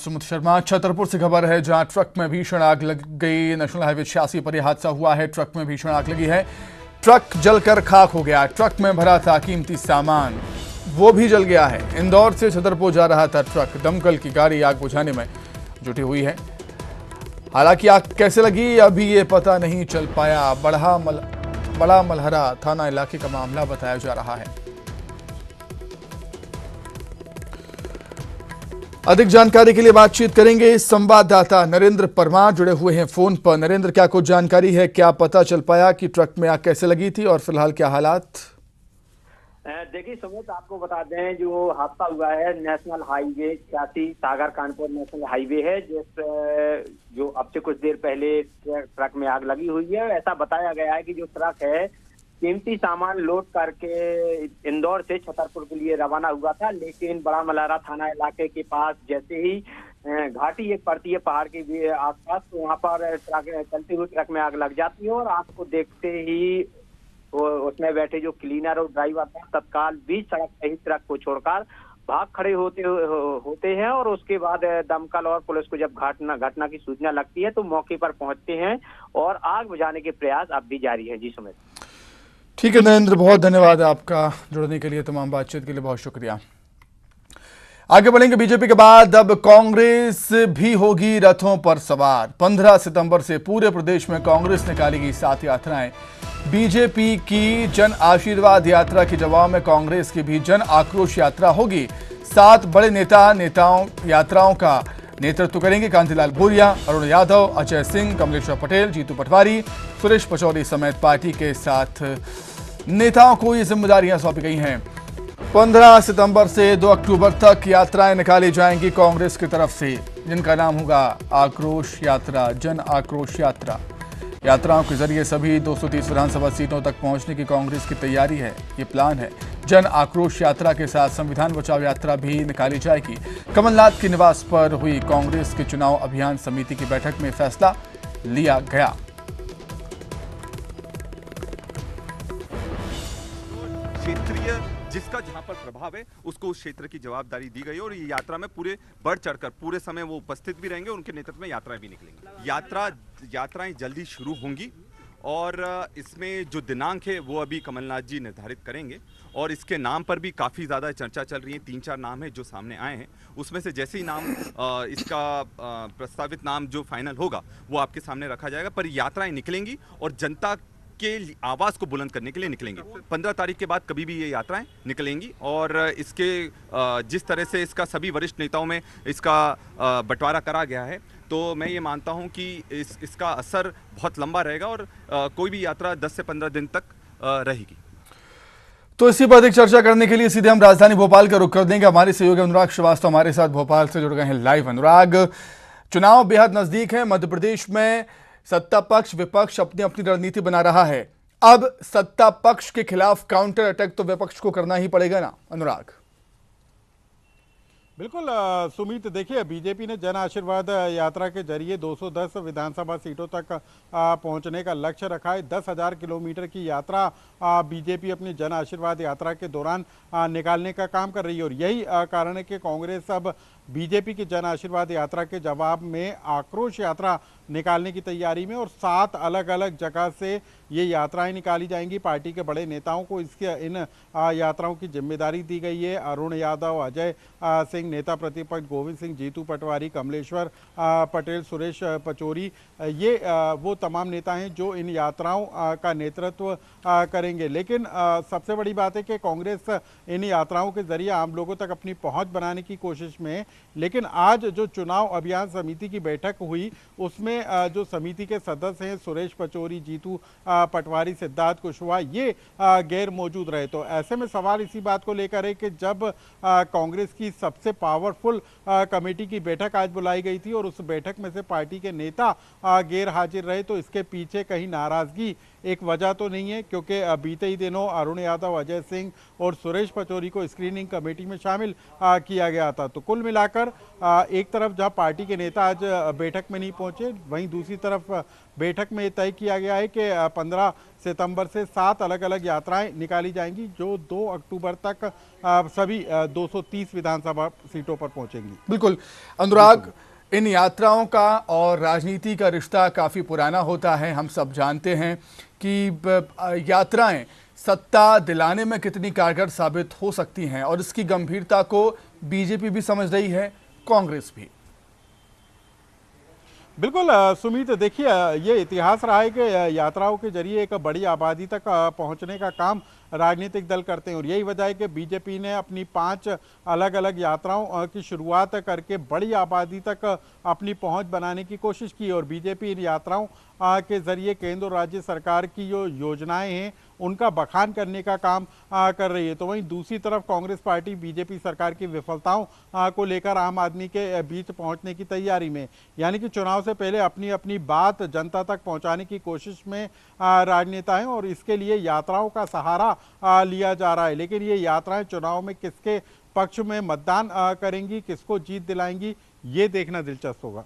सुमित शर्मा, छतरपुर से खबर है जहां ट्रक में भीषण आग लग गई। नेशनल हाईवे 86 पर यह हादसा हुआ है। ट्रक में भीषण आग लगी है। ट्रक जलकर खाक हो गया। ट्रक में भरा था कीमती सामान, वो भी जल गया है। इंदौर से छतरपुर जा रहा था ट्रक। दमकल की गाड़ी आग बुझाने में जुटी हुई है। हालांकि आग कैसे लगी अभी ये पता नहीं चल पाया। बड़ा मलहरा थाना इलाके का मामला बताया जा रहा है। अधिक जानकारी के लिए बातचीत करेंगे संवाददाता नरेंद्र परमार, जुड़े हुए हैं फोन पर। नरेंद्र, क्या कुछ जानकारी है? क्या पता चल पाया कि ट्रक में आग कैसे लगी थी और फिलहाल क्या हालात? देखिए सुमित, आपको बता दें जो हादसा हुआ है नेशनल हाईवे 86 सागर कानपुर नेशनल हाईवे है, जो अब से कुछ देर पहले ट्रक में आग लगी हुई है। ऐसा बताया गया है कि जो ट्रक है कीमती सामान लोड करके इंदौर से छतरपुर के लिए रवाना हुआ था, लेकिन बड़ा मलहरा थाना इलाके के पास जैसे ही घाटी एक पड़ती है पहाड़ के आसपास, तो वहां पर चलती हुई ट्रक में आग लग जाती है। और आग को देखते ही उसमें बैठे जो क्लीनर और ड्राइवर था तत्काल बीच सड़क से ही ट्रक को छोड़कर भाग खड़े होते हैं। और उसके बाद दमकल और पुलिस को जब घटना की सूचना लगती है तो मौके पर पहुंचते हैं और आग बुझाने के प्रयास अब भी जारी है। जी सुमित। ठीक है नरेंद्र, बहुत धन्यवाद आपका जुड़ने के लिए, तमाम बातचीत के लिए बहुत शुक्रिया। आगे बढ़ेंगे। बीजेपी के बाद अब कांग्रेस भी होगी रथों पर सवार। 15 सितंबर से पूरे प्रदेश में कांग्रेस निकालेगी 7 यात्राएं। बीजेपी की जन आशीर्वाद यात्रा के जवाब में कांग्रेस की भी जन आक्रोश यात्रा होगी। 7 बड़े नेताओं यात्राओं का नेतृत्व करेंगे। कांतिलाल भूरिया, अरुण यादव, अजय सिंह, कमलेश्वर पटेल, जीतू पटवारी, सुरेश पचौरी समेत पार्टी के 7 नेताओं को ये जिम्मेदारियां सौंपी गई हैं। 15 सितंबर से 2 अक्टूबर तक यात्राएं निकाली जाएंगी कांग्रेस की तरफ से, जिनका नाम होगा आक्रोश यात्रा, जन आक्रोश यात्रा। यात्राओं के जरिए सभी 230 विधानसभा सीटों तक पहुंचने की कांग्रेस की तैयारी है, ये प्लान है। जन आक्रोश यात्रा के साथ संविधान बचाओ यात्रा भी निकाली जाएगी। कमलनाथ के निवास पर हुई कांग्रेस के चुनाव अभियान समिति की बैठक में फैसला लिया गया। क्षेत्रीय जिसका जहां पर प्रभाव है उसको उस क्षेत्र की जवाबदारी दी गई और ये यात्रा में पूरे बढ़ चढ़कर पूरे समय वो उपस्थित भी रहेंगे। उनके नेतृत्व में यात्राएं भी निकलेंगी। यात्राएं जल्दी शुरू होंगी और इसमें जो दिनांक है वो अभी कमलनाथ जी निर्धारित करेंगे। और इसके नाम पर भी काफ़ी ज़्यादा चर्चा चल रही है। 3-4 नाम है जो सामने आए हैं, उसमें से जैसे ही नाम इसका प्रस्तावित नाम जो फाइनल होगा वो आपके सामने रखा जाएगा। पर यात्राएं निकलेंगी और जनता के आवाज को बुलंद करने के लिए निकलेंगे। 15 तारीख के बाद कभी भी ये यात्राएं निकलेंगी और इसके जिस तरह से इसका सभी वरिष्ठ नेताओं में इसका बंटवारा करा गया है, तो मैं ये मानता हूं कि इसका असर बहुत लंबा रहेगा और कोई भी यात्रा 10 से 15 दिन तक रहेगी। तो इसी पर अधिक चर्चा करने के लिए सीधे हम राजधानी भोपाल का रुख कर देंगे। हमारे सहयोगी अनुराग श्रीवास्तव हमारे साथ भोपाल से जुड़ गए हैं लाइव। अनुराग, चुनाव बेहद नजदीक है। मध्य प्रदेश में सत्ता पक्ष विपक्ष अपनी अपनी रणनीति बना रहा है। अब सत्ता पक्ष के खिलाफ काउंटर अटैक तो विपक्ष को करना ही पड़ेगा ना अनुराग? बिल्कुल सुमित, देखिए बीजेपी ने जन आशीर्वाद यात्रा के जरिए 210 विधानसभा सीटों तक पहुंचने का लक्ष्य रखा है। 10,000 किलोमीटर की यात्रा बीजेपी अपनी जन आशीर्वाद यात्रा के दौरान निकालने का काम कर रही है। और यही कारण है कि कांग्रेस अब बीजेपी की जन आशीर्वाद यात्रा के जवाब में आक्रोश यात्रा निकालने की तैयारी में और 7 अलग अलग जगह से ये यात्राएं निकाली जाएंगी। पार्टी के बड़े नेताओं को इन यात्राओं की जिम्मेदारी दी गई है। अरुण यादव, अजय सिंह, नेता प्रतिपक्ष गोविंद सिंह, जीतू पटवारी, कमलेश्वर पटेल, सुरेश पचौरी, ये वो तमाम नेता हैं जो इन यात्राओं का नेतृत्व करेंगे। लेकिन सबसे बड़ी बात है कि कांग्रेस इन यात्राओं के जरिए आम लोगों तक अपनी पहुंच बनाने की कोशिश में, लेकिन आज जो चुनाव अभियान समिति की बैठक हुई उसमें जो समिति के सदस्य हैं सुरेश पचौरी, जीतू पटवारी, सिद्धार्थ कुशवाहा, ये गैर मौजूद रहे। तो ऐसे में सवाल इसी बात को लेकर है कि जब कांग्रेस की सबसे पावरफुल कमेटी की बैठक आज बुलाई गई थी और उस बैठक में से पार्टी के नेता गैर हाजिर रहे, तो इसके पीछे कहीं नाराजगी एक वजह तो नहीं है, क्योंकि बीते ही दिनों अरुण यादव, अजय सिंह और सुरेश पचौरी को स्क्रीनिंग कमेटी में शामिल किया गया था। तो कुल मिलाकर मिलाकर एक तरफ जहां पार्टी के नेता आज बैठक में नहीं पहुंचे, वहीं दूसरी तरफ बैठक में तय किया गया है कि 15 सितंबर से 7 अलग अलग यात्राएं निकाली जाएंगी जो 2 अक्टूबर तक सभी 230 विधानसभा सीटों पर पहुंचेंगी। बिल्कुल अनुराग, इन यात्राओं का और राजनीति का रिश्ता काफ़ी पुराना होता है। हम सब जानते हैं कि यात्राएं सत्ता दिलाने में कितनी कारगर साबित हो सकती हैं और इसकी गंभीरता को बीजेपी भी समझ रही है, कांग्रेस भी। बिल्कुल सुमित, देखिए ये इतिहास रहा है कि यात्राओं के जरिए एक बड़ी आबादी तक पहुंचने का काम राजनीतिक दल करते हैं और यही वजह है कि बीजेपी ने अपनी 5 अलग अलग यात्राओं की शुरुआत करके बड़ी आबादी तक अपनी पहुंच बनाने की कोशिश की और बीजेपी इन यात्राओं के जरिए केंद्र और राज्य सरकार की जो योजनाएं हैं उनका बखान करने का काम कर रही है। तो वहीं दूसरी तरफ कांग्रेस पार्टी बीजेपी सरकार की विफलताओं को लेकर आम आदमी के बीच पहुंचने की तैयारी में, यानी कि चुनाव से पहले अपनी अपनी बात जनता तक पहुंचाने की कोशिश में राजनेता हैं और इसके लिए यात्राओं का सहारा लिया जा रहा है। लेकिन ये यात्राएं चुनाव में किसके पक्ष में मतदान करेंगी, किसको जीत दिलाएंगी, ये देखना दिलचस्प होगा।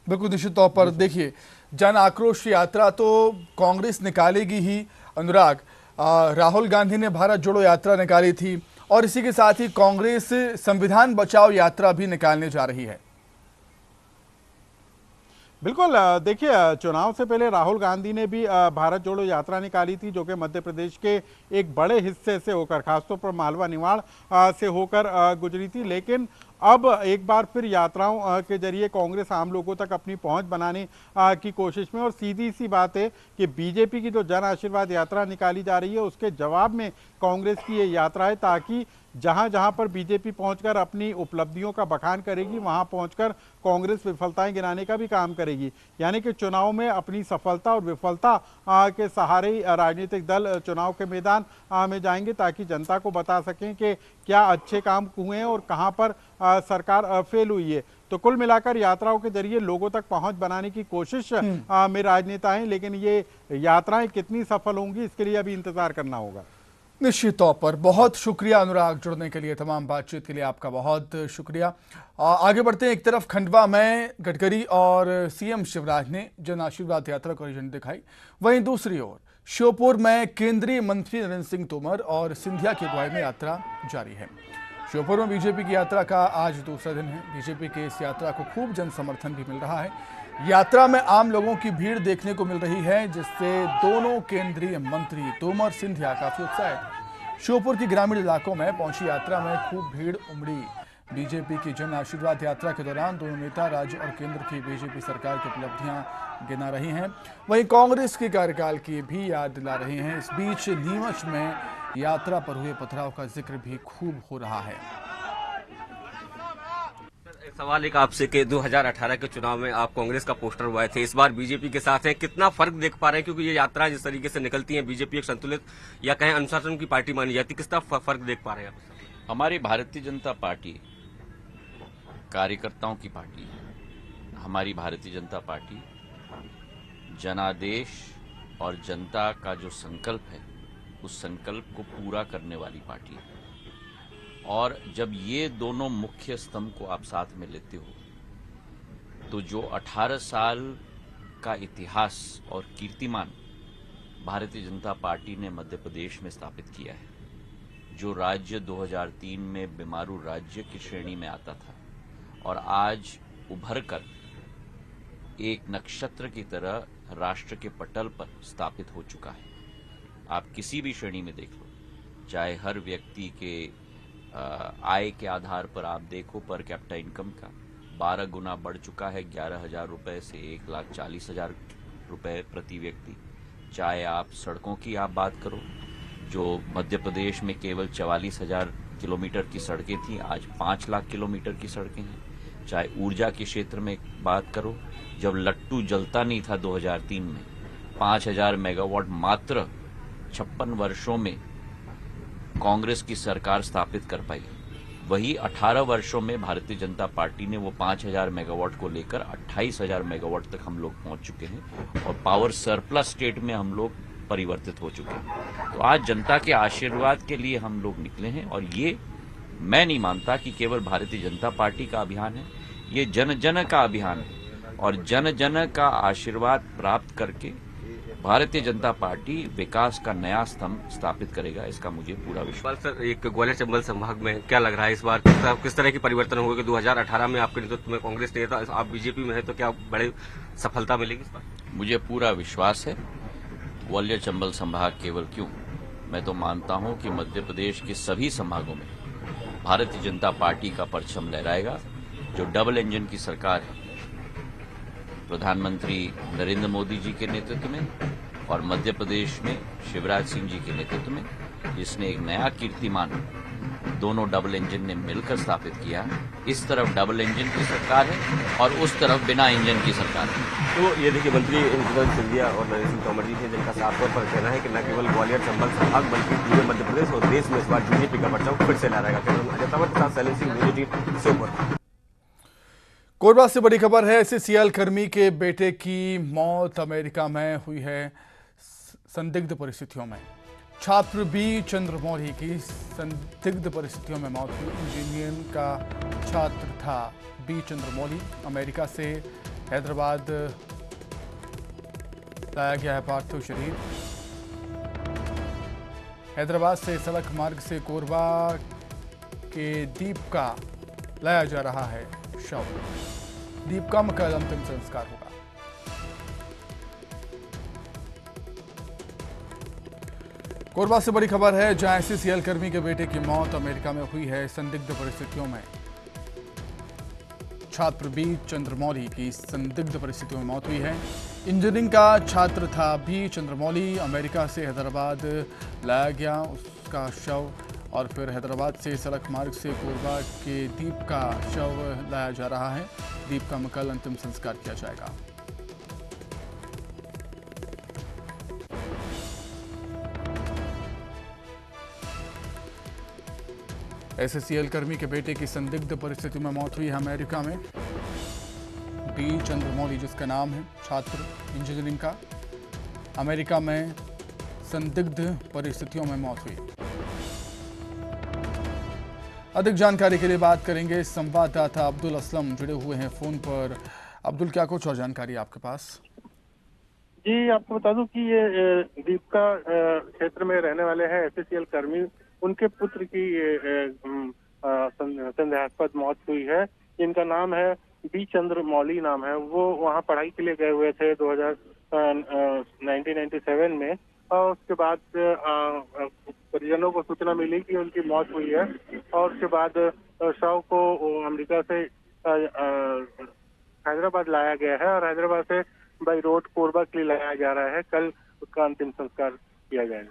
बिल्कुल, निश्चित तौर पर देखिए, जन आक्रोश यात्रा तो कांग्रेस निकालेगी ही अनुराग। राहुल गांधी ने भारत जोड़ो यात्रा निकाली थी और इसी के साथ ही कांग्रेस संविधान बचाओ यात्रा भी निकालने जा रही है। बिल्कुल, देखिए चुनाव से पहले राहुल गांधी ने भी भारत जोड़ो यात्रा निकाली थी जो कि मध्य प्रदेश के एक बड़े हिस्से से होकर, खासतौर पर मालवा निमाड़ से होकर गुजरी थी। लेकिन अब एक बार फिर यात्राओं के जरिए कांग्रेस आम लोगों तक अपनी पहुंच बनाने की कोशिश में, और सीधी सी बात है कि बीजेपी की जो जन आशीर्वाद यात्रा निकाली जा रही है उसके जवाब में कांग्रेस की ये यात्रा है, ताकि जहां जहां पर बीजेपी पहुंचकर अपनी उपलब्धियों का बखान करेगी वहां पहुंचकर कांग्रेस विफलताएं गिनाने का भी काम करेगी। यानी कि चुनाव में अपनी सफलता और विफलता के सहारे राजनीतिक दल चुनाव के मैदान में जाएंगे ताकि जनता को बता सकें कि क्या अच्छे काम हुए हैं और कहां पर सरकार फेल हुई है। तो कुल मिलाकर यात्राओं के जरिए लोगों तक पहुंच बनाने की कोशिश में राजनेता हैं, लेकिन ये यात्राएं कितनी सफल होंगी इसके लिए अभी इंतजार करना होगा। निश्चित तौर पर बहुत शुक्रिया अनुराग, जुड़ने के लिए, तमाम बातचीत के लिए आपका बहुत शुक्रिया। आगे बढ़ते हैं। एक तरफ खंडवा में गडकरी और सीएम शिवराज ने जन आशीर्वाद यात्रा को झंडी दिखाई, वहीं दूसरी ओर श्योपुर में केंद्रीय मंत्री नरेंद्र सिंह तोमर और सिंधिया की अगुवाई में यात्रा जारी है। श्योपुर में बीजेपी की यात्रा का आज दूसरा दिन है। बीजेपी की इस यात्रा को खूब जन समर्थन भी मिल रहा है। यात्रा में आम लोगों की भीड़ देखने को मिल रही है, जिससे दोनों केंद्रीय मंत्री तोमर सिंधिया काफी उत्साहित। श्योपुर के ग्रामीण इलाकों में पहुंची यात्रा में खूब भीड़ उमड़ी। बीजेपी की जन आशीर्वाद यात्रा के दौरान दोनों नेता राज्य और केंद्र की बीजेपी सरकार की उपलब्धियां गिना रही हैं, वहीं कांग्रेस के कार्यकाल की भी याद दिला रहे हैं। इस बीच नीमच में यात्रा पर हुए पथराव का जिक्र भी खूब हो रहा है। सवाल एक आपसे कि 2018 के चुनाव में आप कांग्रेस का पोस्टर हुए थे, इस बार बीजेपी के साथ हैं, कितना फर्क देख पा रहे हैं? क्योंकि ये यात्रा जिस तरीके से निकलती है, बीजेपी एक संतुलित या कहें अनुशासन की पार्टी मानी जाती है, कितना फर्क देख पा रहे हैं आप? हमारी भारतीय जनता पार्टी कार्यकर्ताओं की पार्टी है। हमारी भारतीय जनता पार्टी जनादेश और जनता का जो संकल्प है उस संकल्प को पूरा करने वाली पार्टी है। और जब ये दोनों मुख्य स्तंभ को आप साथ में लेते हो तो जो 18 साल का इतिहास और कीर्तिमान भारतीय जनता पार्टी ने मध्य प्रदेश में स्थापित किया है, जो राज्य 2003 में बीमारू राज्य की श्रेणी में आता था और आज उभर कर एक नक्षत्र की तरह राष्ट्र के पटल पर स्थापित हो चुका है। आप किसी भी श्रेणी में देख लो, चाहे हर व्यक्ति के आय के आधार पर आप देखो, पर कैपिटा इनकम का 12 गुना बढ़ चुका है, 11,000 रुपए से 1,40,000 रुपए प्रति व्यक्ति। चाहे आप सड़कों की आप बात करो, जो मध्य प्रदेश में केवल 44,000 किलोमीटर की सड़कें थी, आज 5 लाख किलोमीटर की सड़कें हैं। चाहे ऊर्जा के क्षेत्र में बात करो, जब लट्टू जलता नहीं था 2003 में, 5,000 मेगावाट मात्र 56 वर्षों में कांग्रेस की सरकार स्थापित कर पाई। वही 18 वर्षों में भारतीय जनता पार्टी ने वो 5,000 मेगावाट को लेकर 28,000 मेगावाट तक हम लोग पहुंच चुके हैं और पावर सरप्लस स्टेट में हम लोग परिवर्तित हो चुके हैं। तो आज जनता के आशीर्वाद के लिए हम लोग निकले हैं और ये मैं नहीं मानता कि केवल भारतीय जनता पार्टी का अभियान है, ये जन जन का अभियान है और जन जन का आशीर्वाद प्राप्त करके भारतीय जनता पार्टी विकास का नया स्तंभ स्थापित करेगा, इसका मुझे पूरा विश्वास। सर, एक ग्वालियर चंबल संभाग में क्या लग रहा है इस बार किस तरह की परिवर्तन होगा? कि 2018 में आपके नेतृत्व में कांग्रेस नहीं था, आप बीजेपी में है, तो क्या बड़ी सफलता मिलेगी इस बार? मुझे पूरा विश्वास है। ग्वालियर चंबल संभाग केवल क्यों, मैं तो मानता हूं कि मध्य प्रदेश के सभी संभागों में भारतीय जनता पार्टी का परचम लहराएगा। जो डबल इंजन की सरकार है, प्रधानमंत्री नरेंद्र मोदी जी के नेतृत्व में और मध्य प्रदेश में शिवराज सिंह जी के नेतृत्व में, जिसने एक नया कीर्तिमान दोनों डबल इंजन ने मिलकर स्थापित किया। इस तरफ डबल इंजन की सरकार है और उस तरफ बिना इंजन की सरकार है। तो ये देखिए, मंत्री जगदीश सिंधिया और नरेंद्र सिंह तोमर जी थे, जिनका साफ तौर पर कहना है कि न केवल ग्वालियर चंबल संभाग बल्कि पूरे मध्य प्रदेश और देश में इस बार बीजेपी का परचम फिर से लहराएगा। अजय तंवर के साथ शैलेंद्र सिंह, न्यूज़ 18 श्योपुर। कोरबा से बड़ी खबर है। एससीएल कर्मी के बेटे की मौत अमेरिका में हुई है संदिग्ध परिस्थितियों में। छात्र बी चंद्रमौली की संदिग्ध परिस्थितियों में मौत हुई। इंजीनियरिंग का छात्र था बी चंद्रमौली। अमेरिका से हैदराबाद लाया गया है पार्थिव शरीर। हैदराबाद से सड़क मार्ग से कोरबा के दीपका लाया जा रहा है शव। दीपका में कल अंतिम संस्कार होगा। कोरबा से बड़ी खबर है, जहां एससीएल कर्मी के बेटे की मौत अमेरिका में हुई है संदिग्ध परिस्थितियों में। छात्र बी चंद्रमौली की संदिग्ध परिस्थितियों में मौत हुई है। इंजीनियरिंग का छात्र था बी चंद्रमौली। अमेरिका से हैदराबाद लाया गया उसका शव और फिर हैदराबाद से सड़क मार्ग से कोरबा के दीप का शव लाया जा रहा है। दीप का कल अंतिम संस्कार किया जाएगा। एससीएल कर्मी के बेटे की संदिग्ध परिस्थिति में मौत हुई है अमेरिका में। बी चंद्रमौली जिसका नाम है, छात्र इंजीनियरिंग का, अमेरिका में संदिग्ध परिस्थितियों में मौत हुई। अधिक जानकारी के लिए बात करेंगे संवाददाता अब्दुल असलम, जुड़े हुए हैं फोन पर। अब्दुल, क्या कुछ और जानकारी आपके पास? जी, आपको बता दूं कि ये दीपका क्षेत्र में रहने वाले हैं एससीएल कर्मी। उनके पुत्र की संदेहास्पद मौत हुई है। इनका नाम है बी चंद्रमौली नाम है। वो वहाँ पढ़ाई के लिए गए हुए थे 1997 में और उसके बाद परिजनों को सूचना मिली कि उनकी मौत हुई है और उसके बाद शव को अमेरिका से हैदराबाद लाया गया है और हैदराबाद से बाई रोड कोरबा के लिए लाया जा रहा है। कल उसका अंतिम संस्कार किया जाएगा।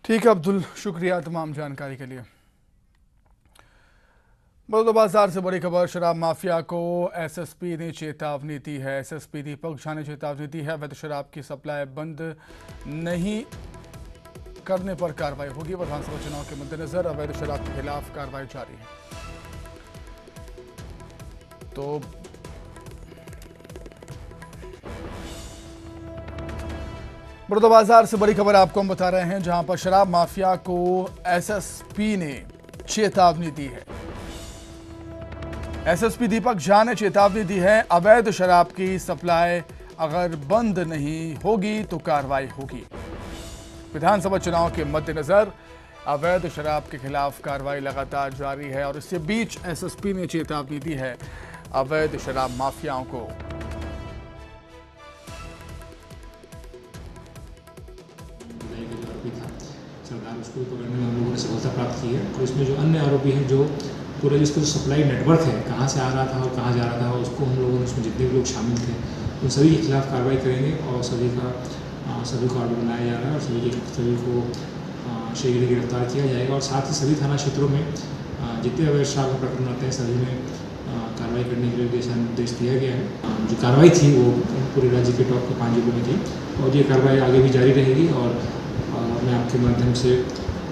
ठीक है अब्दुल, शुक्रिया तमाम जानकारी के लिए। बलौदाबाजार से बड़ी खबर, शराब माफिया को एसएसपी ने चेतावनी दी है। एसएसपी दीपक झा ने चेतावनी दी है, अवैध शराब की सप्लाई बंद नहीं करने पर कार्रवाई होगी। विधानसभा चुनाव के मद्देनजर अवैध शराब के खिलाफ कार्रवाई जारी है। तो बलौदाबाजार से बड़ी खबर आपको हम बता रहे हैं, जहां पर शराब माफिया को एसएसपी ने चेतावनी दी है। एसएसपी दीपक झा ने चेतावनी दी है, अवैध शराब की सप्लाई अगर बंद नहीं होगी तो कार्रवाई होगी। विधानसभा चुनाव के मद्देनजर अवैध शराब के खिलाफ कार्रवाई लगातार जारी है और इसके बीच एसएसपी ने चेतावनी दी है अवैध शराब माफियाओं को। सरकार उसको पकड़ने में हम लोगों ने सफलता प्राप्त की है और इसमें जो अन्य आरोपी हैं, जो पूरा जिसका सप्लाई नेटवर्क है, कहाँ से आ रहा था और कहाँ जा रहा था, उसको हम लोगों ने, उसमें जितने भी लोग शामिल थे उन सभी के खिलाफ कार्रवाई करेंगे और सभी को आरोपी बनाया जा रहा है और सभी को शीघ्र गिरफ्तार किया जाएगा। और साथ ही सभी थाना क्षेत्रों में जितने अवैध शराब के प्रकरण आते हैं सभी में कार्रवाई करने के लिए दिशा निर्देश दिया गया है। जो कार्रवाई थी वो पूरे राज्य के टॉप के 5 जिलों में थी और ये कार्रवाई आगे भी जारी रहेगी। और मैं आपके माध्यम से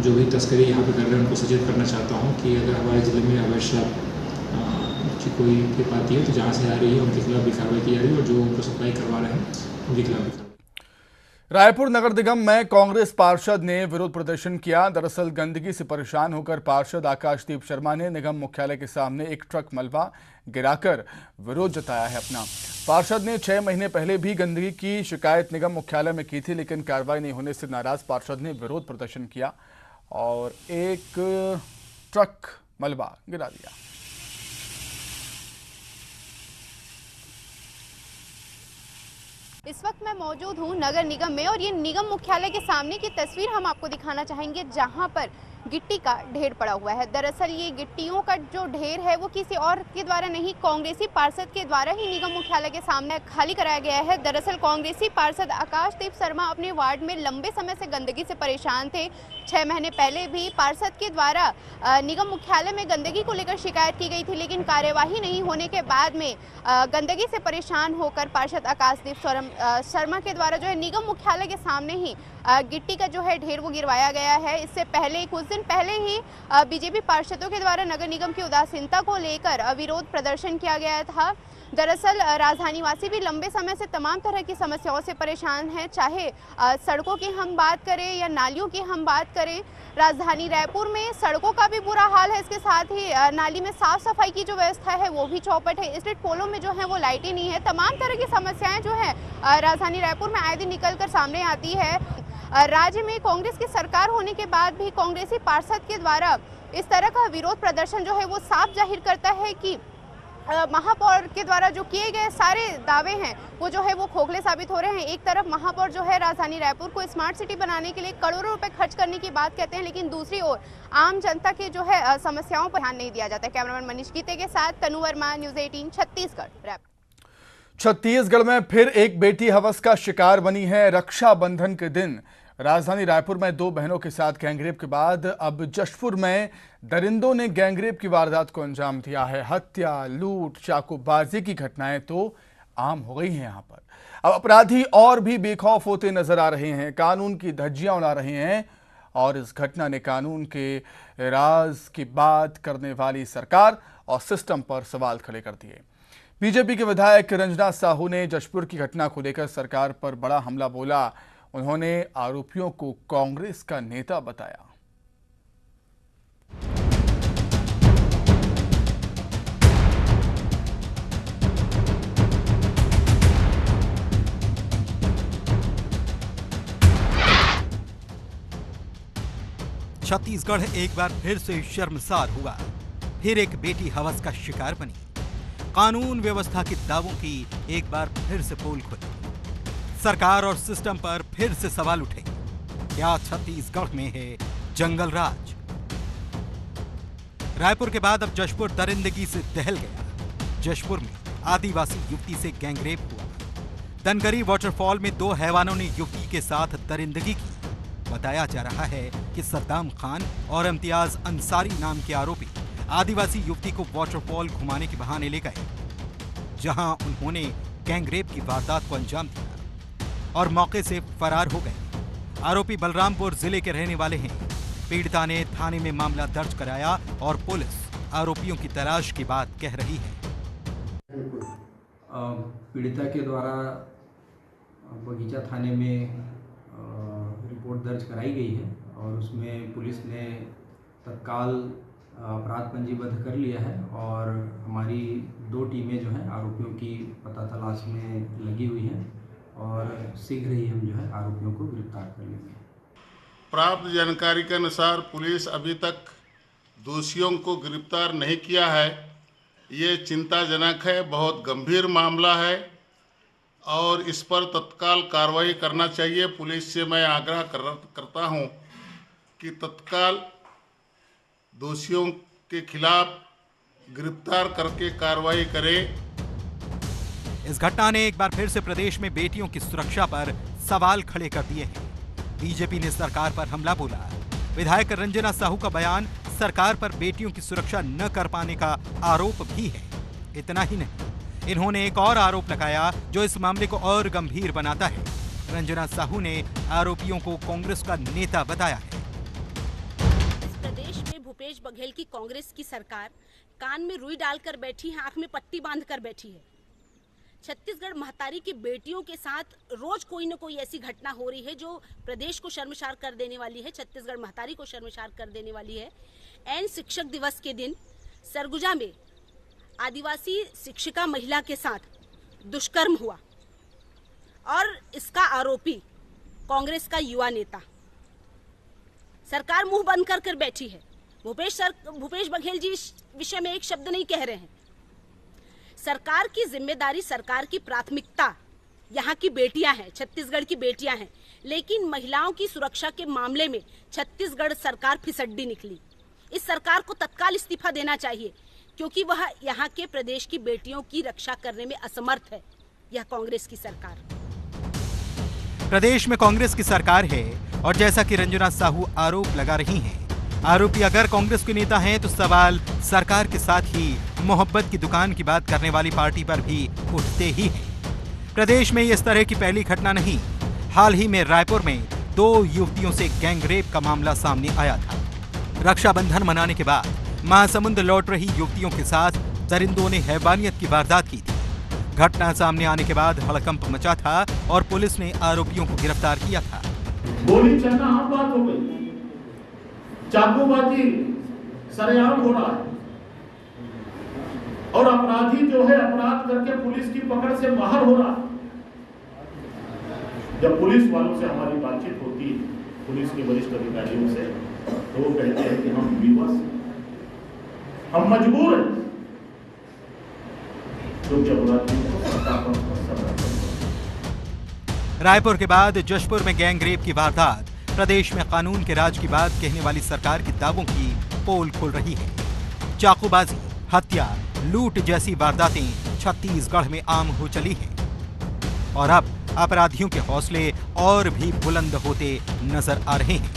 जो भी तस्करी यहाँ पे कर रहे हैं उनको सचेत करना चाहता हूँ कि अगर हमारे ज़िले में अवैध शराब की कोई की पाती है तो जहाँ से आ रही है उनके खिलाफ भी कार्रवाई की जा रही है और जो उनको सप्लाई करवा रहे हैं उनके खिलाफ भी। रायपुर नगर निगम में कांग्रेस पार्षद ने विरोध प्रदर्शन किया। दरअसल गंदगी से परेशान होकर पार्षद आकाशदीप शर्मा ने निगम मुख्यालय के सामने एक ट्रक मलबा गिराकर विरोध जताया है अपना। पार्षद ने 6 महीने पहले भी गंदगी की शिकायत निगम मुख्यालय में की थी, लेकिन कार्रवाई नहीं होने से नाराज पार्षद ने विरोध प्रदर्शन किया और एक ट्रक मलबा गिरा दिया। इस वक्त मैं मौजूद हूँ नगर निगम में और ये निगम मुख्यालय के सामने की तस्वीर हम आपको दिखाना चाहेंगे, जहाँ पर गिट्टी का ढेर पड़ा हुआ है। दरअसल ये गिट्टियों का जो ढेर है वो किसी और के द्वारा नहीं, कांग्रेसी पार्षद के द्वारा ही निगम मुख्यालय के सामने खाली कराया गया है। दरअसल कांग्रेसी पार्षद आकाशदीप शर्मा अपने वार्ड में लंबे समय से गंदगी से परेशान थे। 6 महीने पहले भी पार्षद के द्वारा निगम मुख्यालय में गंदगी को लेकर शिकायत की गई थी, लेकिन कार्यवाही नहीं होने के बाद में गंदगी से परेशान होकर पार्षद आकाशदीप शर्मा के द्वारा जो है निगम मुख्यालय के सामने ही गिट्टी का जो है ढेर वो गिरवाया गया है। इससे पहले कुछ दिन पहले ही बीजेपी पार्षदों के द्वारा नगर निगम की उदासीनता को लेकर विरोध प्रदर्शन किया गया था। दरअसल राजधानी वासी भी लंबे समय से तमाम तरह की समस्याओं से परेशान हैं, चाहे सड़कों की हम बात करें या नालियों की हम बात करें। राजधानी रायपुर में सड़कों का भी बुरा हाल है, इसके साथ ही नाली में साफ सफाई की जो व्यवस्था है वो भी चौपट है। स्ट्रीट पोलों में जो है वो लाइटें नहीं है। तमाम तरह की समस्याएं जो है राजधानी रायपुर में आए दिन निकल कर सामने आती है। राज्य में कांग्रेस की सरकार होने के बाद भी कांग्रेसी पार्षद के द्वारा इस तरह का विरोध प्रदर्शन जो है वो साफ जाहिर करता है कि महापौर के द्वारा जो किए गए सारे दावे हैं वो जो है वो खोखले साबित हो रहे हैं। एक तरफ महापौर जो है राजधानी रायपुर को स्मार्ट सिटी बनाने के लिए करोड़ों रुपए खर्च करने की बात कहते हैं, लेकिन दूसरी ओर आम जनता के जो है समस्याओं पर ध्यान नहीं दिया जाता है। कैमरामैन मनीष गीते के साथ तनु वर्मा, न्यूज 18 छत्तीसगढ़। छत्तीसगढ़ में फिर एक बेटी हवस का शिकार बनी है। रक्षाबंधन के दिन राजधानी रायपुर में 2 बहनों के साथ गैंगरेप के बाद अब जशपुर में दरिंदों ने गैंगरेप की वारदात को अंजाम दिया है। हत्या, लूट, चाकूबाजी की घटनाएं तो आम हो गई हैं यहाँ पर। अब अपराधी और भी बेखौफ होते नजर आ रहे हैं, कानून की धज्जियां उड़ा रहे हैं और इस घटना ने कानून के राज की बात करने वाली सरकार और सिस्टम पर सवाल खड़े कर दिए। बीजेपी के विधायक रंजना साहू ने जशपुर की घटना को लेकर सरकार पर बड़ा हमला बोला। उन्होंने आरोपियों को कांग्रेस का नेता बताया। छत्तीसगढ़ एक बार फिर से शर्मसार हुआ। फिर एक बेटी हवस का शिकार बनी। कानून व्यवस्था के दावों की एक बार फिर से पोल खुली। सरकार और सिस्टम पर फिर से सवाल उठे। क्या छत्तीसगढ़ में है जंगल राज? रायपुर के बाद अब जशपुर दरिंदगी से दहल गया। जशपुर में आदिवासी युवती से गैंगरेप हुआ। धनगरी वाटरफॉल में 2 हैवानों ने युवती के साथ दरिंदगी की। बताया जा रहा है कि सद्दाम खान और इम्तियाज अंसारी नाम के आरोपी आदिवासी युवती को वाटरफॉल घुमाने के बहाने ले गए, जहां उन्होंने गैंगरेप की वारदात को अंजाम दिया और मौके से फरार हो गए। आरोपी बलरामपुर जिले के रहने वाले हैं। पीड़िता ने थाने में मामला दर्ज कराया और पुलिस आरोपियों की तलाश की बात कह रही है। पीड़िता के द्वारा बगीचा थाने में रिपोर्ट दर्ज कराई गई है और उसमें पुलिस ने तत्काल अपराध पंजीबद्ध कर लिया है और हमारी 2 टीमें जो हैं आरोपियों की पता तलाश में लगी हुई हैं और शीघ्र ही हम जो है आरोपियों को गिरफ्तार कर लेंगे। प्राप्त जानकारी के अनुसार पुलिस अभी तक दोषियों को गिरफ्तार नहीं किया है। ये चिंताजनक है, बहुत गंभीर मामला है और इस पर तत्काल कार्रवाई करना चाहिए। पुलिस से मैं आग्रह करता हूं कि तत्काल दोषियों के खिलाफ गिरफ्तार करके कार्रवाई करे। इस घटना ने एक बार फिर से प्रदेश में बेटियों की सुरक्षा पर सवाल खड़े कर दिए हैं। बीजेपी ने सरकार पर हमला बोला। विधायक रंजना साहू का बयान सरकार पर बेटियों की सुरक्षा न कर पाने का आरोप भी है। इतना ही नहीं, इन्होंने एक और आरोप लगाया जो इस मामले को और गंभीर बनाता है। रंजना साहू ने आरोपियों को कांग्रेस का नेता बताया है। इस प्रदेश में भूपेश बघेल की कांग्रेस की सरकार कान में रुई डालकर बैठी है, आंख में पट्टी बांधकर बैठी है। छत्तीसगढ़ महतारी की बेटियों के साथ रोज कोई न कोई ऐसी घटना हो रही है जो प्रदेश को शर्मसार कर देने वाली है, छत्तीसगढ़ महतारी को शर्मसार कर देने वाली है। एन शिक्षक दिवस के दिन सरगुजा में आदिवासी शिक्षिका महिला के साथ दुष्कर्म हुआ और इसका आरोपी कांग्रेस का युवा नेता। सरकार मुंह बंद कर बैठी है। भूपेश बघेल जी इस विषय में एक शब्द नहीं कह रहे हैं। सरकार की जिम्मेदारी, सरकार की प्राथमिकता यहाँ की बेटियां हैं, छत्तीसगढ़ की बेटियां हैं, लेकिन महिलाओं की सुरक्षा के मामले में छत्तीसगढ़ सरकार फिसड्डी निकली। इस सरकार को तत्काल इस्तीफा देना चाहिए क्योंकि वह यहाँ के प्रदेश की बेटियों की रक्षा करने में असमर्थ है। यह कांग्रेस की सरकार। प्रदेश में कांग्रेस की सरकार है और जैसा कि रंजना साहू आरोप लगा रही हैं, आरोपी अगर कांग्रेस के नेता हैं तो सवाल सरकार के साथ ही मोहब्बत की दुकान की बात करने वाली पार्टी पर भी उठते ही हैं। प्रदेश में इस तरह की पहली घटना नहीं। हाल ही में रायपुर में 2 युवतियों से गैंगरेप का मामला सामने आया था। रक्षाबंधन मनाने के बाद महासमुंद लौट रही युवतियों के साथ दरिंदों ने हैवानियत की वारदात की थी। घटना सामने आने के बाद हड़कंप मचा था और पुलिस ने आरोपियों को गिरफ्तार किया था। गोली चलना आम बात हो गई, चाकूबाजी सरेआम हो रहा है और अपराधी जो है अपराध करके पुलिस की पकड़ से बाहर हो रहा है। जब पुलिस वालों से हमारी बातचीत होती है, पुलिस के वरिष्ठ अधिकारियों से, तो वो कहते हैं कि हम विवश हैं, हम मजबूर हैं क्योंकि अपराधियों को सत्तापन रायपुर के बाद जशपुर में गैंगरेप की वारदात। प्रदेश में कानून के राज की बात कहने वाली सरकार के दावों की पोल खुल रही है। चाकूबाजी, हत्या, लूट जैसी वारदातें छत्तीसगढ़ में आम हो चली हैं और अब अपराधियों के हौसले और भी बुलंद होते नजर आ रहे हैं।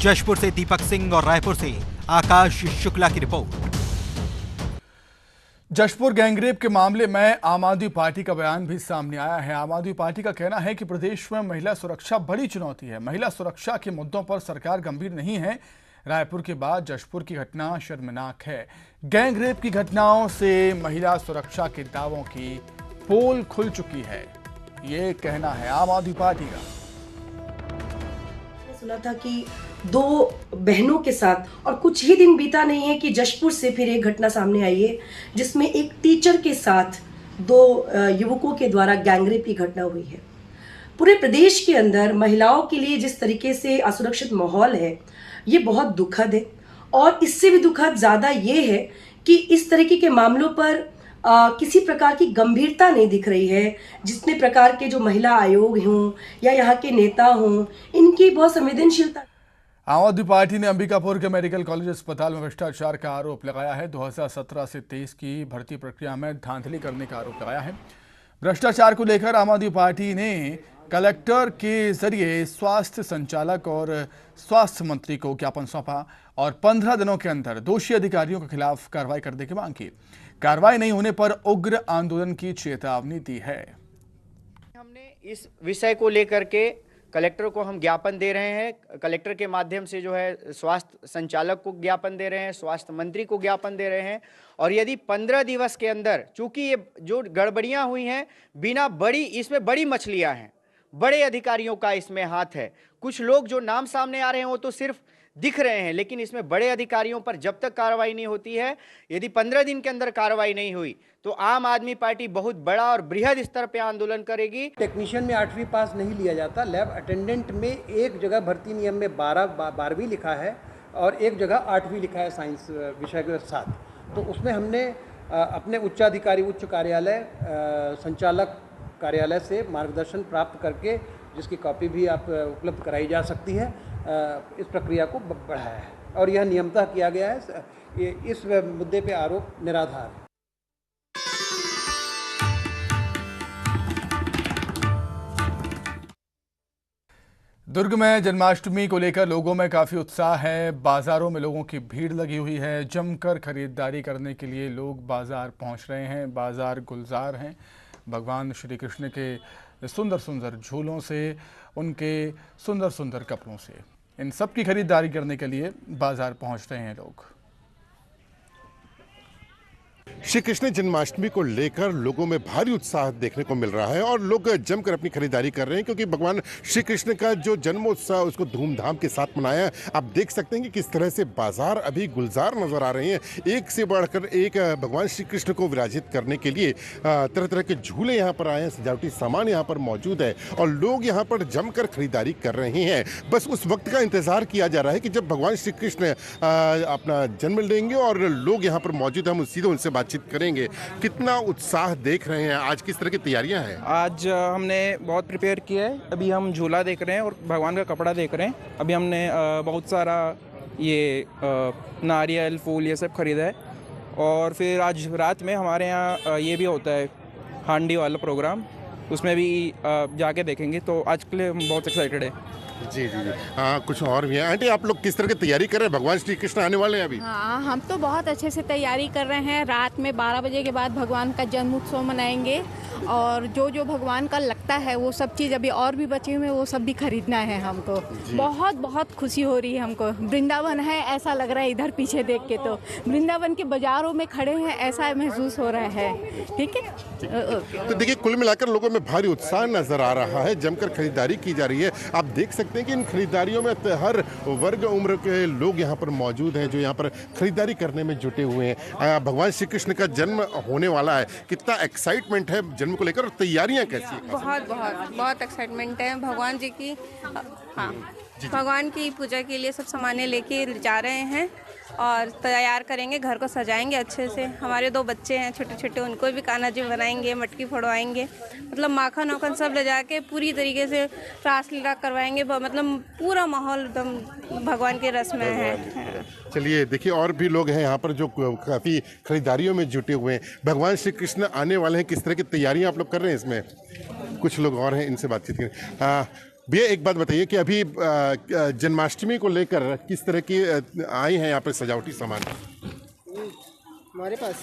जशपुर से दीपक सिंह और रायपुर से आकाश शुक्ला की रिपोर्ट। जशपुर गैंगरेप के मामले में आम आदमी पार्टी का बयान भी सामने आया है। आम आदमी पार्टी का कहना है कि प्रदेश में महिला सुरक्षा बड़ी चुनौती है। महिला सुरक्षा के मुद्दों पर सरकार गंभीर नहीं है। रायपुर के बाद जशपुर की घटना शर्मनाक है। गैंगरेप की घटनाओं से महिला सुरक्षा के दावों की पोल खुल चुकी है, ये कहना है आम आदमी पार्टी का। सुना था कि 2 बहनों के साथ, और कुछ ही दिन बीता नहीं है कि जशपुर से फिर एक घटना सामने आई है जिसमें एक टीचर के साथ 2 युवकों के द्वारा गैंगरेप की घटना हुई है। पूरे प्रदेश के अंदर महिलाओं के लिए जिस तरीके से असुरक्षित माहौल है, ये बहुत दुखद है। और इससे भी दुखद ज़्यादा ये है कि इस तरीके के मामलों पर किसी प्रकार की गंभीरता नहीं दिख रही है। जितने प्रकार के जो महिला आयोग हों या यहाँ के नेता हों, इनकी बहुत संवेदनशीलता। आम आदमी पार्टी ने अंबिकापुर के मेडिकल कॉलेज अस्पताल में भ्रष्टाचार का आरोप लगाया है। 2017 से 23 की भर्ती प्रक्रिया में धांधली करने का आरोप लगाया है। भ्रष्टाचार को लेकर आम आदमी पार्टी ने कलेक्टर के जरिए स्वास्थ्य संचालक और स्वास्थ्य मंत्री को ज्ञापन सौंपा और 15 दिनों के अंदर दोषी अधिकारियों के खिलाफ कार्रवाई करने की मांग की। कार्रवाई नहीं होने पर उग्र आंदोलन की चेतावनी दी है। हमने इस विषय को लेकर के कलेक्टर को हम ज्ञापन दे रहे हैं। कलेक्टर के माध्यम से जो है स्वास्थ्य संचालक को ज्ञापन दे रहे हैं, स्वास्थ्य मंत्री को ज्ञापन दे रहे हैं। और यदि 15 दिवस के अंदर, चूंकि ये जो गड़बड़ियां हुई हैं, बिना बड़ी, इसमें बड़ी मछलियां हैं, बड़े अधिकारियों का इसमें हाथ है। कुछ लोग जो नाम सामने आ रहे हैं वो तो सिर्फ दिख रहे हैं, लेकिन इसमें बड़े अधिकारियों पर जब तक कार्रवाई नहीं होती है, यदि 15 दिन के अंदर कार्रवाई नहीं हुई तो आम आदमी पार्टी बहुत बड़ा और बृहद स्तर पे आंदोलन करेगी। टेक्नीशियन में 8वीं पास नहीं लिया जाता। लैब अटेंडेंट में एक जगह भर्ती नियम में 12वीं लिखा है और एक जगह 8वीं लिखा है साइंस विषय के साथ। तो उसमें हमने अपने उच्चाधिकारी, उच्च कार्यालय, संचालक कार्यालय से मार्गदर्शन प्राप्त करके, जिसकी कॉपी भी आप उपलब्ध कराई जा सकती है, इस प्रक्रिया को बढ़ाया है और यह नियमतः किया गया है। इस मुद्दे पे आरोप निराधार है। दुर्ग में जन्माष्टमी को लेकर लोगों में काफ़ी उत्साह है। बाज़ारों में लोगों की भीड़ लगी हुई है। जमकर खरीदारी करने के लिए लोग बाज़ार पहुंच रहे हैं। बाज़ार गुलजार हैं भगवान श्री कृष्ण के सुंदर सुंदर झूलों से, उनके सुंदर सुंदर कपड़ों से। इन सब की खरीदारी करने के लिए बाज़ार पहुंच रहे हैं लोग। श्री कृष्ण जन्माष्टमी को लेकर लोगों में भारी उत्साह देखने को मिल रहा है और लोग जमकर अपनी खरीदारी कर रहे हैं, क्योंकि भगवान श्री कृष्ण का जो जन्मोत्सव उसको धूमधाम के साथ मनाया है। आप देख सकते हैं कि किस तरह से बाजार अभी गुलजार नजर आ रहे हैं। एक से बढ़कर एक भगवान श्री कृष्ण को विराजित करने के लिए तरह तरह के झूले यहाँ पर आए हैं, सजावटी सामान यहाँ पर मौजूद है और लोग यहाँ पर जमकर खरीदारी कर रहे हैं। बस उस वक्त का इंतजार किया जा रहा है कि जब भगवान श्री कृष्ण अपना जन्म लेंगे और लोग यहाँ पर मौजूद हैं, हम सीधे उनसे बातचीत करेंगे। कितना उत्साह देख रहे हैं, आज किस तरह की तैयारियां हैं? आज हमने बहुत प्रिपेयर किया है। अभी हम झूला देख रहे हैं और भगवान का कपड़ा देख रहे हैं। अभी हमने बहुत सारा ये नारियल फूल ये सब खरीदा है और फिर आज रात में हमारे यहाँ ये भी होता है हांडी वाला प्रोग्राम, उसमें भी जाके देखेंगे। तो आज के लिए हम बहुत एक्साइटेड है। जी जी जी हाँ, कुछ और भी है। आंटी, आप लोग किस तरह की तैयारी कर रहे हैं? भगवान श्री कृष्ण आने वाले हैं अभी। हाँ, हम तो बहुत अच्छे से तैयारी कर रहे हैं। रात में 12 बजे के बाद भगवान का जन्म उत्सव मनाएंगे और जो जो भगवान का लगता है वो सब चीज़ अभी और भी बचे हुए हैं, वो सब भी खरीदना है हमको। बहुत बहुत खुशी हो रही है हमको। वृंदावन है ऐसा लग रहा है, इधर पीछे देख के तो वृंदावन के बाजारों में खड़े हैं ऐसा महसूस हो रहा है। ठीक है, तो देखिए कुल मिलाकर लोगों में भारी उत्साह नजर आ रहा है, जमकर खरीदारी की जा रही है। आप देख सकते हैं कि इन खरीदारियों में हर वर्ग उम्र के लोग यहाँ पर मौजूद हैं जो यहाँ पर खरीदारी करने में जुटे हुए हैं। भगवान श्री कृष्ण का जन्म होने वाला है, कितना एक्साइटमेंट है जन्म को लेकर और तैयारियां कैसी हैं? बहुत बहुत बहुत एक्साइटमेंट है। भगवान जी की भगवान की पूजा के लिए सब सामानें लेके जा रहे हैं और तैयार करेंगे, घर को सजाएंगे अच्छे से। हमारे 2 बच्चे हैं छोटे छोटे, उनको भी कान्हा जी बनाएंगे, मटकी फोड़वाएंगे, मतलब माखन वाखन सब ले जाके पूरी तरीके से रासलीला करवाएंगे। मतलब पूरा माहौल एकदम भगवान के रस में है। चलिए देखिए, और भी लोग हैं यहाँ पर जो काफ़ी खरीदारियों में जुटे हुए हैं। भगवान श्री कृष्ण आने वाले हैं, किस तरह की तैयारियाँ आप लोग कर रहे हैं इसमें? कुछ लोग और हैं, इनसे बातचीत करें। भैया एक बात बताइए कि अभी जन्माष्टमी को लेकर किस तरह की आई हैं यहाँ पे सजावटी सामान? हमारे पास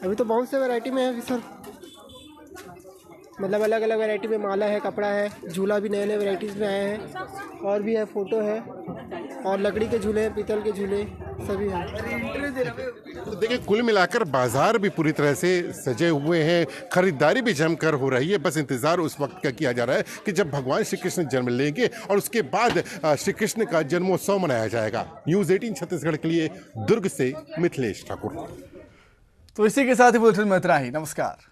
अभी तो बहुत से वैरायटी में है सर, मतलब अलग अलग वैरायटी में माला है, कपड़ा है, झूला भी नए नए वैराइटीज़ में आए हैं, और भी है फोटो है, और लकड़ी के झूले हैं, पीतल के झूले सभी हैं। तो देखिए कुल मिलाकर बाजार भी पूरी तरह से सजे हुए हैं, खरीदारी भी जमकर हो रही है। बस इंतजार उस वक्त का किया जा रहा है कि जब भगवान श्री कृष्ण जन्म लेंगे और उसके बाद श्री कृष्ण का जन्मोत्सव मनाया जाएगा। न्यूज़ 18 छत्तीसगढ़ के लिए दुर्ग से मिथिलेश ठाकुर। तो इसी के साथ ही बुलेटिन में इतना ही। नमस्कार।